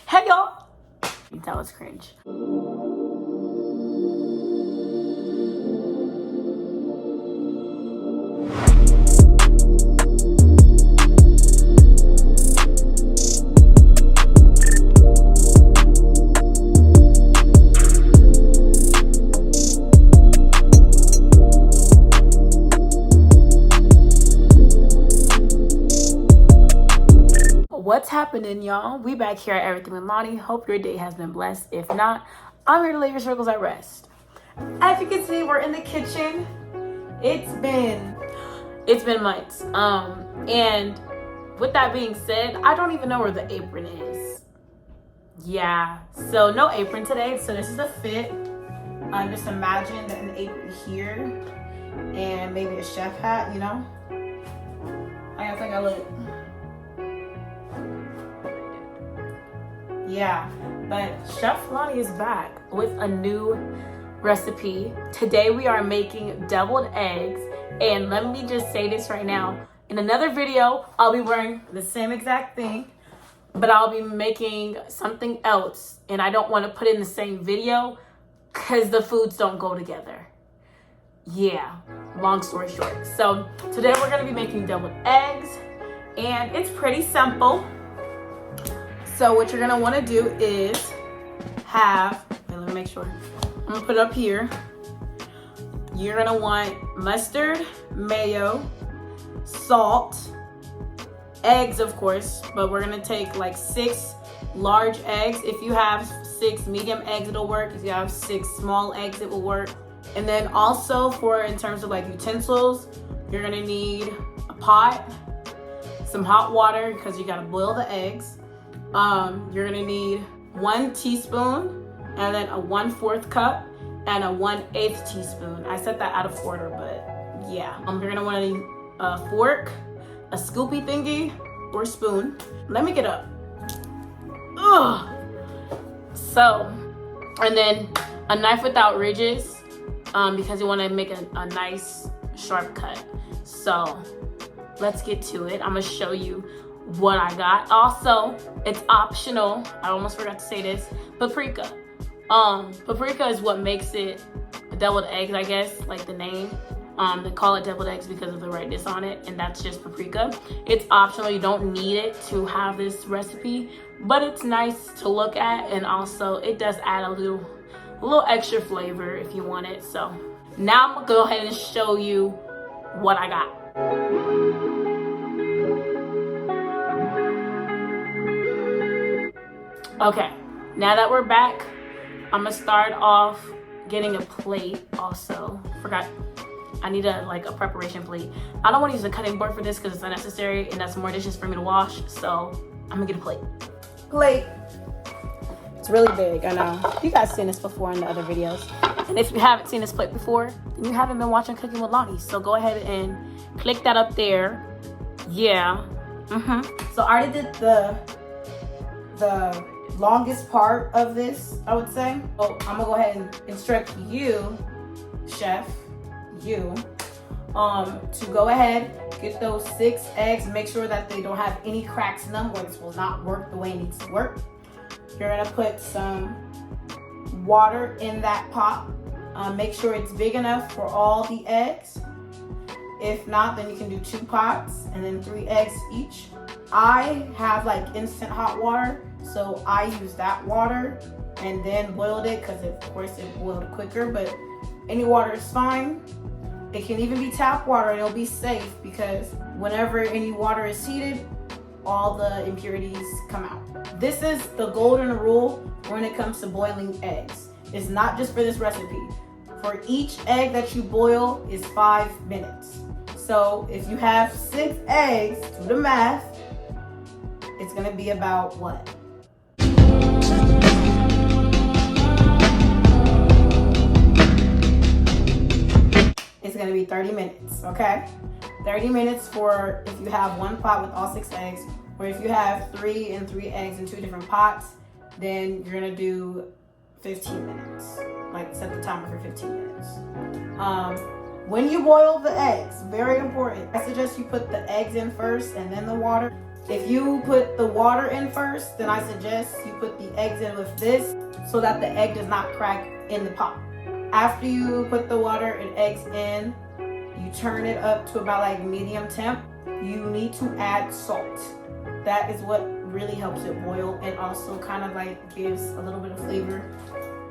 Hey y'all! That was cringe. What's happening, y'all? We back here at Everything with Lonnie. Hope your day has been blessed. If not, I'm here to lay your struggles at rest. As you can see, we're in the kitchen. It's been months. And with that being said, I don't even know where the apron is. Yeah, so no apron today. So this is the fit. Just imagine an apron here and maybe a chef hat, you know? I think I look. Yeah, but Chef Lonnie is back with a new recipe. Today we are making deviled eggs, and let me just say this right now. In another video, I'll be wearing the same exact thing, but I'll be making something else, and I don't want to put it in the same video because the foods don't go together. Yeah, long story short. So today we're going to be making deviled eggs, and it's pretty simple. So what you're gonna wanna do is let me make sure. I'm gonna put it up here. You're gonna want mustard, mayo, salt, eggs, of course, but we're gonna take like 6 large eggs. If you have 6 medium eggs, it'll work. If you have 6 small eggs, it will work. And then also in terms of like utensils, you're gonna need a pot, some hot water because you gotta boil the eggs. You're gonna need 1 teaspoon and then a 1/4 cup and a 1/8 teaspoon. I set that out of order, but yeah. You're gonna want to need a fork, a scoopy thingy, or spoon. Let me get up. Ugh. So, and then a knife without ridges, because you want to make a nice sharp cut. So let's get to it. I'm gonna show you what I got. Also, it's optional. I almost forgot to say this. Paprika. Paprika is what makes it deviled eggs, I guess, like the name. They call it deviled eggs because of the redness on it, and that's just paprika. It's optional. You don't need it to have this recipe, but it's nice to look at, and also it does add a little extra flavor if you want it. So now I'm gonna go ahead and show you what I got. Okay, now that we're back, I'm gonna start off getting a plate. Also, forgot, I need a preparation plate. I don't want to use a cutting board for this because it's unnecessary and that's more dishes for me to wash. So I'm gonna get a plate. It's really big. I know you guys seen this before in the other videos, and if you haven't seen this plate before, then you haven't been watching Cooking with Lonnie. So go ahead and click that up there. Yeah. So I already did the longest part of this, I would say. So I'm gonna go ahead and instruct you, chef, to go ahead, get those 6 eggs, make sure that they don't have any cracks in them, or this will not work the way it needs to work. You're gonna put some water in that pot. Make sure it's big enough for all the eggs. If not, then you can do 2 pots and then 3 eggs each. I have like instant hot water, so I use that water and then boiled it because of course it boiled quicker, but any water is fine. It can even be tap water and it'll be safe because whenever any water is heated, all the impurities come out. This is the golden rule when it comes to boiling eggs. It's not just for this recipe. For each egg that you boil is 5 minutes. So if you have 6 eggs, do the math, it's gonna be about what? It's gonna be 30 minutes, okay? 30 minutes for if you have 1 pot with all 6 eggs, or if you have 3 and 3 eggs in 2 different pots, then you're gonna do 15 minutes. Like set the timer for 15 minutes. When you boil the eggs, very important. I suggest you put the eggs in first and then the water. If you put the water in first, then I suggest you put the eggs in with this so that the egg does not crack in the pot. After you put the water and eggs in, you turn it up to about like medium temp. You need to add salt. That is what really helps it boil and also kind of like gives a little bit of flavor.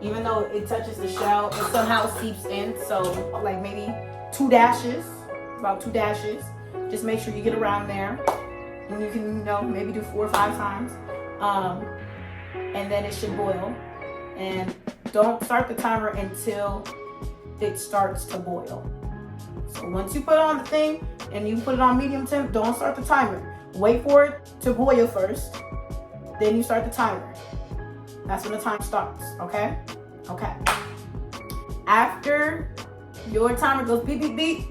Even though it touches the shell, it somehow seeps in. So like maybe 2 dashes, about 2 dashes. Just make sure you get around there. And you can, maybe do 4 or 5 times. And then it should boil. And don't start the timer until it starts to boil. So once you put it on the thing and you put it on medium temp, don't start the timer. Wait for it to boil first, then you start the timer. That's when the time starts, okay? Okay. After your timer goes beep, beep, beep,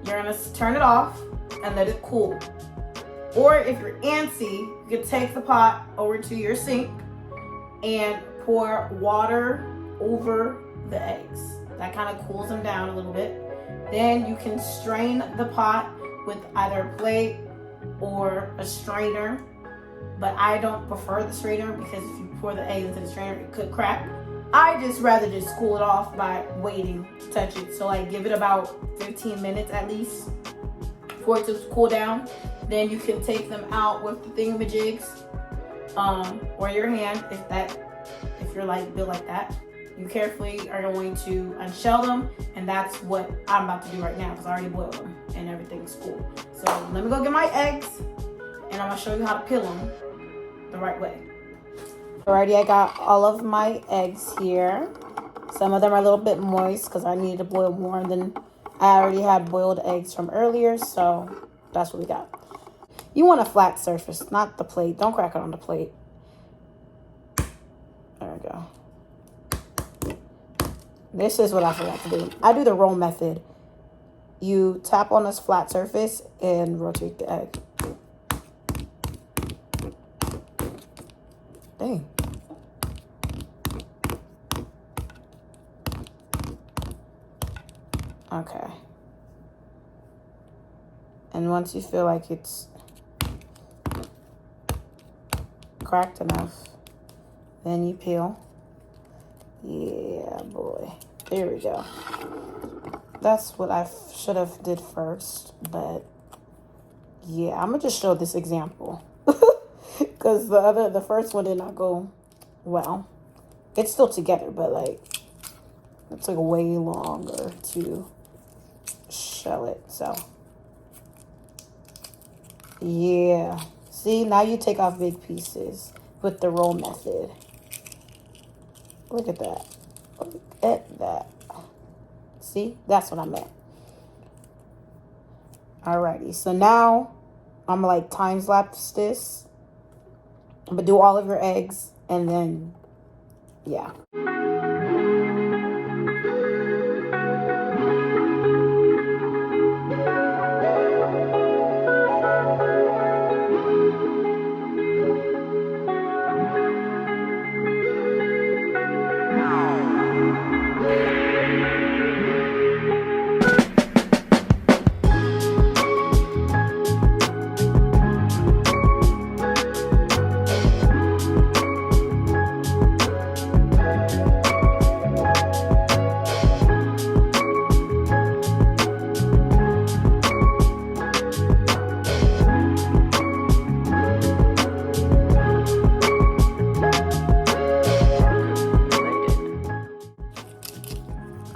you're gonna turn it off and let it cool. Or if you're antsy, you can take the pot over to your sink and pour water over the eggs. That kind of cools them down a little bit. Then you can strain the pot with either a plate or a strainer. But I don't prefer the strainer because if you pour the eggs into the strainer, it could crack. I just rather just cool it off by waiting to touch it. So like give it about 15 minutes at least for it to cool down. Then you can take them out with the thingamajigs, or your hand if you're like built like that. You carefully are going to unshell them, and that's what I'm about to do right now because I already boiled them and everything's cool. So let me go get my eggs, and I'm gonna show you how to peel them the right way. Alrighty, I got all of my eggs here. Some of them are a little bit moist because I needed to boil more than I already had boiled eggs from earlier, so that's what we got. You want a flat surface, not the plate. Don't crack it on the plate. There we go. This is what I forgot to do. I do the roll method. You tap on this flat surface and rotate the egg. Dang. Okay. And once you feel like it's cracked enough, then you peel. Yeah, boy. There we go. That's what I should have did first, but yeah, I'm gonna just show this example because the first one did not go well. It's still together, but like it took way longer to shell it. So yeah, see, now you take off big pieces with the roll method. Look at that. Look at that. See, that's what I meant. Alrighty, so now I'm gonna like time lapse this. I'm gonna do all of your eggs and then, yeah.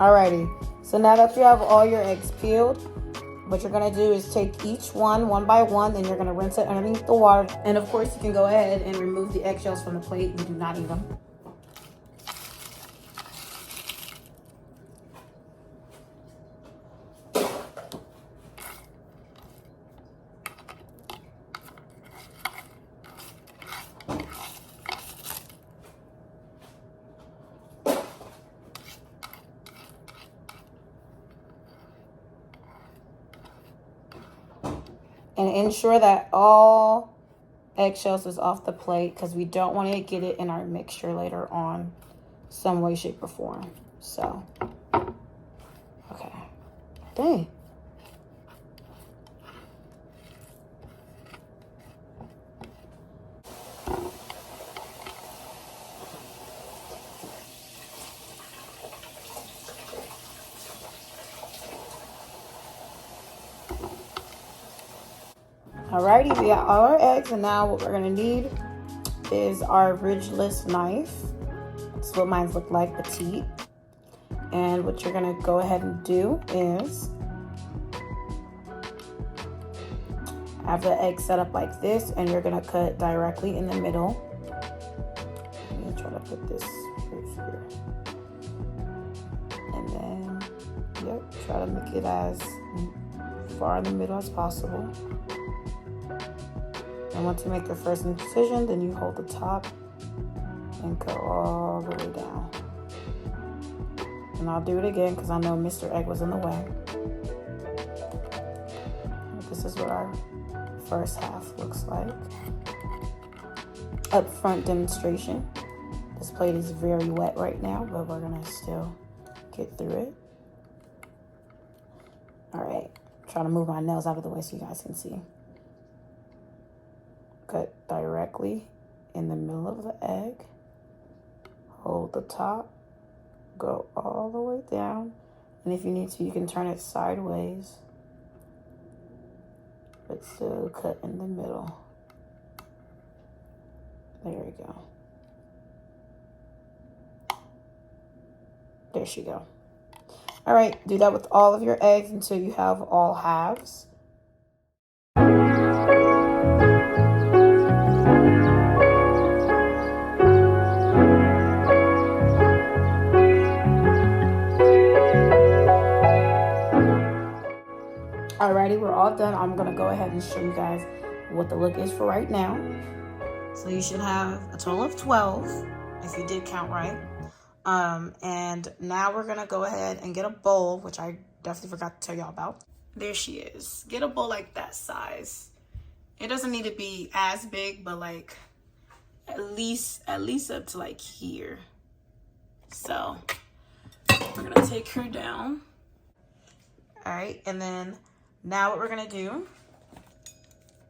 Alrighty, so now that you have all your eggs peeled, what you're gonna do is take each one by one, and you're gonna rinse it underneath the water. And of course, you can go ahead and remove the eggshells from the plate. You do not need them. And ensure that all eggshells is off the plate because we don't want to get it in our mixture later on some way, shape, or form. So, okay. Dang. Alrighty, we got all our eggs, and now what we're gonna need is our ridgeless knife. That's what mine look like, petite. And what you're gonna go ahead and do is have the egg set up like this, and you're gonna cut directly in the middle. I'm gonna try to put this right here. And then, yep, try to make it as far in the middle as possible. And once you make your first incision, then you hold the top and cut all the way down. And I'll do it again because I know Mr. Egg was in the way. This is what our first half looks like. Up front demonstration. This plate is very wet right now, but we're gonna still get through it. All right, trying to move my nails out of the way so you guys can see. Cut directly in the middle of the egg. Hold the top, go all the way down. And if you need to, you can turn it sideways, but still cut in the middle. There we go. There she go. All right, do that with all of your eggs until you have all halves. Alrighty, we're all done. I'm gonna go ahead and show you guys what the look is for right now. So you should have a total of 12, if you did count right. And now we're gonna go ahead and get a bowl, which I definitely forgot to tell y'all about. There she is. Get a bowl like that size. It doesn't need to be as big, but like at least up to like here. So we're gonna take her down. All right, and then now what we're gonna do,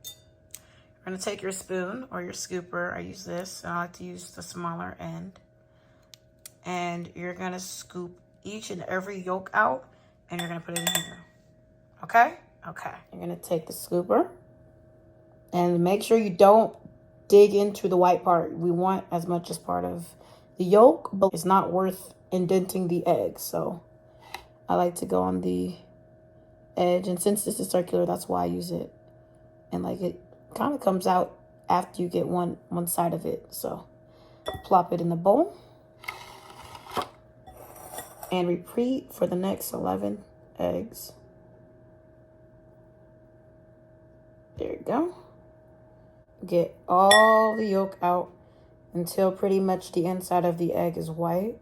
we're gonna take your spoon or your scooper. I use this, and I like to use the smaller end. And you're gonna scoop each and every yolk out, and you're gonna put it in here, okay? Okay. You're gonna take the scooper, and make sure you don't dig into the white part. We want as much as part of the yolk, but it's not worth indenting the egg. So I like to go on the edge, and since this is circular, that's why I use it. And like it kind of comes out after you get one side of it. So plop it in the bowl and repeat for the next 11 eggs. There you go. Get all the yolk out until pretty much the inside of the egg is white.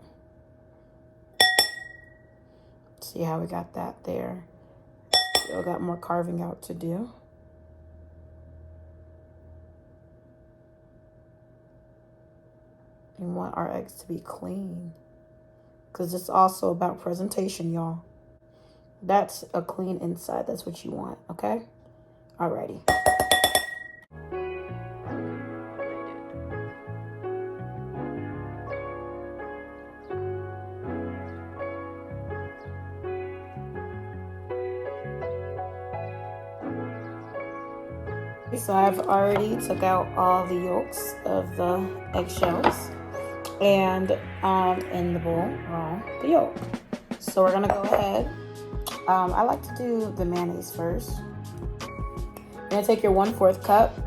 See how we got that there? Still got more carving out to do. We want our eggs to be clean, because it's also about presentation, y'all. That's a clean inside. That's what you want, okay? Alrighty. So I've already took out all the yolks of the eggshells and in the bowl the yolk. So we're gonna go ahead. I like to do the mayonnaise first. You're gonna take your 1/4 cup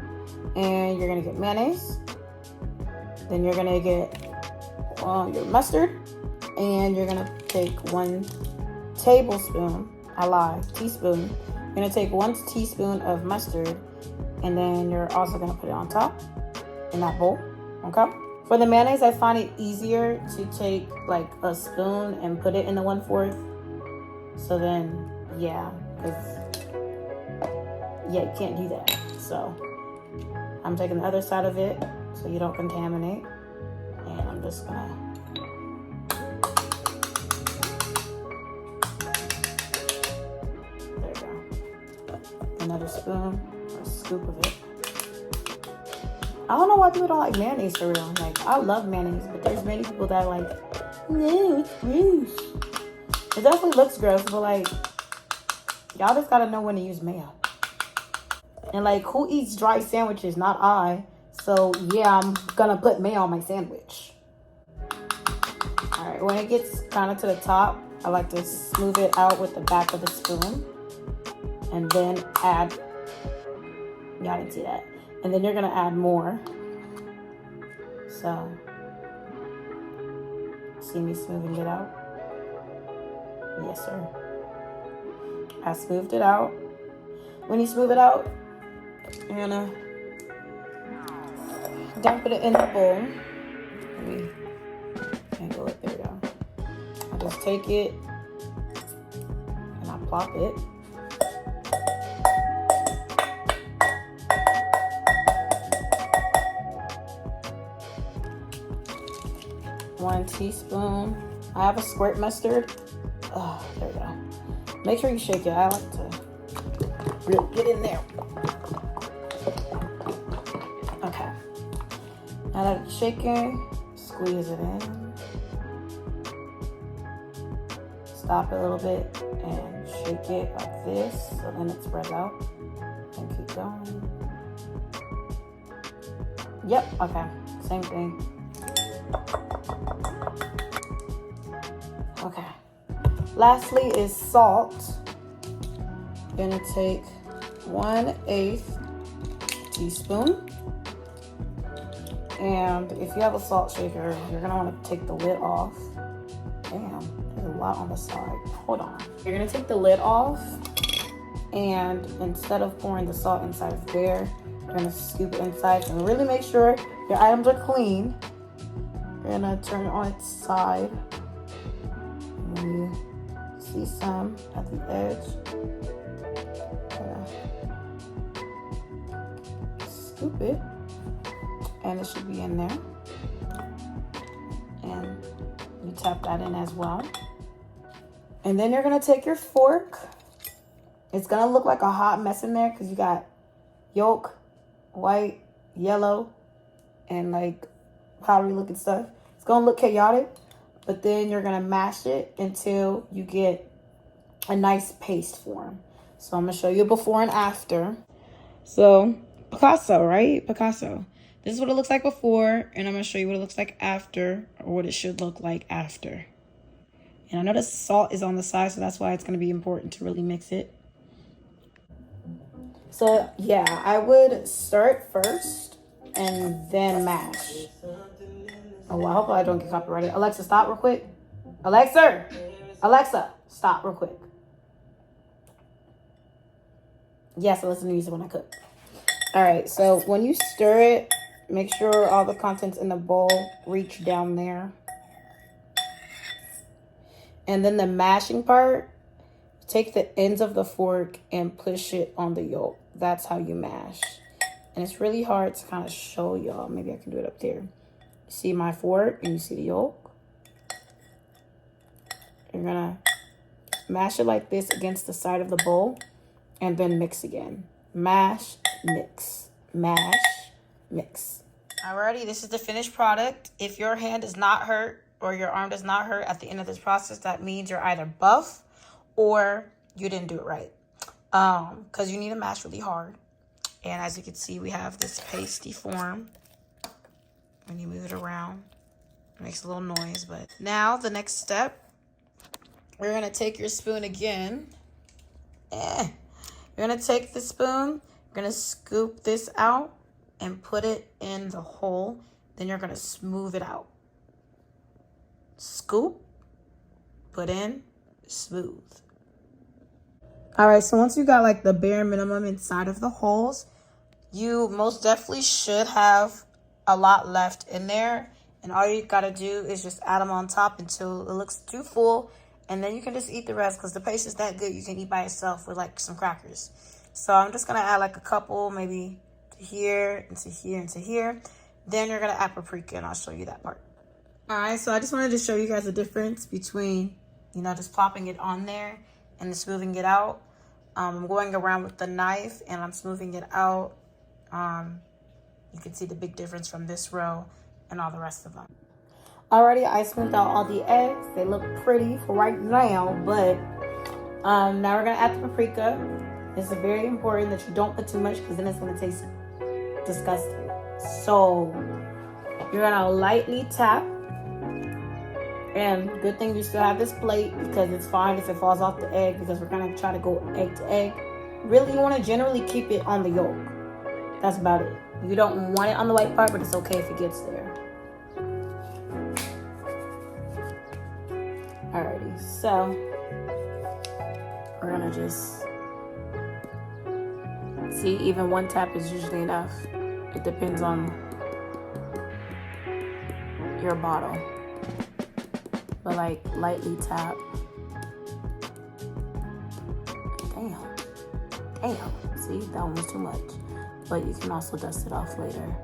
and you're gonna get mayonnaise. Then you're gonna get your mustard, and you're gonna take 1 tablespoon, teaspoon. You're gonna take 1 teaspoon of mustard, and then you're also gonna put it on top in that bowl, okay? For the mayonnaise, I find it easier to take like a spoon and put it in the 1/4. So then, yeah, you can't do that. So I'm taking the other side of it so you don't contaminate. And I'm just gonna there you go. Another spoon. A scoop of it. I don't know why people don't like mayonnaise for real. Like, I love mayonnaise, but there's many people that are like, no, it's gross. It definitely looks gross, but like, y'all just gotta know when to use mayo. And like, who eats dry sandwiches? Not I. So yeah, I'm gonna put mayo on my sandwich. All right, when it gets kind of to the top, I like to smooth it out with the back of the spoon. And then add, y'all didn't see that. And then you're gonna add more. So, see me smoothing it out? Yes, sir. I smoothed it out. When you smooth it out, you're gonna dump it in the bowl. Let me angle it. There we go. I just take it and I plop it. One teaspoon. I have a squirt mustard. Oh, there we go. Make sure you shake it. I like to really get in there. Okay. Now that it's shaking, squeeze it in. Stop it a little bit and shake it like this so then it spreads out. And keep going. Yep, okay. Same thing. Okay. Lastly is salt. Gonna take 1/8 teaspoon. And if you have a salt shaker, you're gonna want to take the lid off. Damn, there's a lot on the side. Hold on. You're gonna take the lid off, and instead of pouring the salt inside of there, you're gonna scoop it inside. And really make sure your items are clean. You're gonna turn it on its side. And then you see some at the edge. Scoop it, and it should be in there. And you tap that in as well. And then you're gonna take your fork. It's gonna look like a hot mess in there because you got yolk, white, yellow, and like powdery looking stuff. It's gonna look chaotic, but then you're gonna mash it until you get a nice paste form. So I'm gonna show you before and after. So Picasso, right? Picasso. This is what it looks like before, and I'm gonna show you what it looks like after, or what it should look like after. And I know the salt is on the side, so that's why it's gonna be important to really mix it. So yeah, I would start first and then mash. Oh, I hope I don't get copyrighted. Alexa, stop real quick. Alexa, stop real quick. Yes, I listen to music when I cook. All right, so when you stir it, make sure all the contents in the bowl reach down there. And then the mashing part, take the ends of the fork and push it on the yolk. That's how you mash. And it's really hard to kind of show y'all. Maybe I can do it up there. See my fork and you see the yolk? You're gonna mash it like this against the side of the bowl and then mix again. Mash, mix, mash, mix. Alrighty, this is the finished product. If your hand does not hurt or your arm does not hurt at the end of this process, that means you're either buff or you didn't do it right. Because you need to mash really hard. And as you can see, we have this pasty form. When you move it around, it makes a little noise. But now the next step, we're gonna take your spoon again. You're gonna take the spoon, you're gonna scoop this out and put it in the hole. Then you're gonna smooth it out. Scoop, put in, smooth. All right, so once you got like the bare minimum inside of the holes, you most definitely should have a lot left in there. And all you gotta do is just add them on top until it looks too full. And then you can just eat the rest because the paste is that good. You can eat by itself with like some crackers. So I'm just gonna add like a couple, maybe to here, and to here, and to here. Then you're gonna add paprika and I'll show you that part. All right, so I just wanted to show you guys the difference between, you know, just plopping it on there and then smoothing it out. I'm going around with the knife and I'm smoothing it out. You can see the big difference from this row and all the rest of them. Alrighty, I smoothed out all the eggs. They look pretty for right now, but now we're gonna add the paprika. It's very important that you don't put too much because then it's going to taste disgusting. So you're going to lightly tap. And good thing you still have this plate because it's fine if it falls off the egg because we're going to try to go egg to egg. Really, you want to generally keep it on the yolk. That's about it. You don't want it on the white part, but it's okay if it gets there. Alrighty, so we're going to just see, even one tap is usually enough. It depends on your bottle. But like lightly tap. Damn. See, that one was too much. But you can also dust it off later.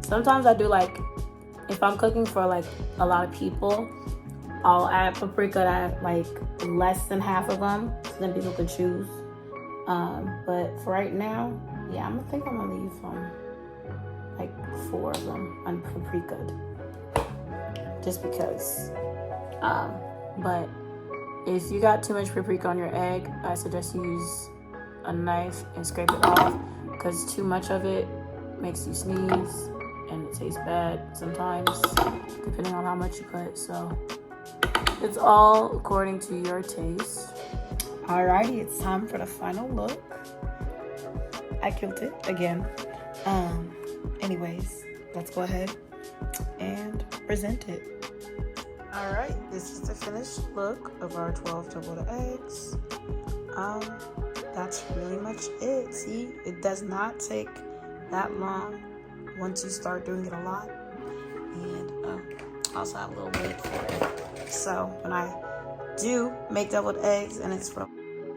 Sometimes I do like, if I'm cooking for like a lot of people, I'll add paprika at like less than half of them, so then people can choose. But for right now, yeah, I think I'm gonna leave like 4 of them unpaprikaed, just because. But if you got too much paprika on your egg, I suggest you use a knife and scrape it off, because too much of it makes you sneeze and it tastes bad sometimes, depending on how much you put. So it's all according to your taste. Alrighty, it's time for the final look. I killed it again. Anyways, let's go ahead and present it. All right, this is the finished look of our 12 deviled eggs. That's really much it. See, it does not take that long once you start doing it a lot. And I also have a little lid for it. So when I do make deviled eggs and it's from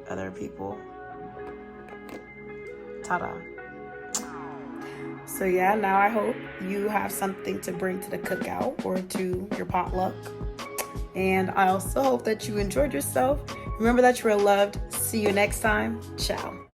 other people, ta-da. So yeah, now I hope you have something to bring to the cookout or to your potluck. And I also hope that you enjoyed yourself. Remember that you are loved. See you next time. Ciao.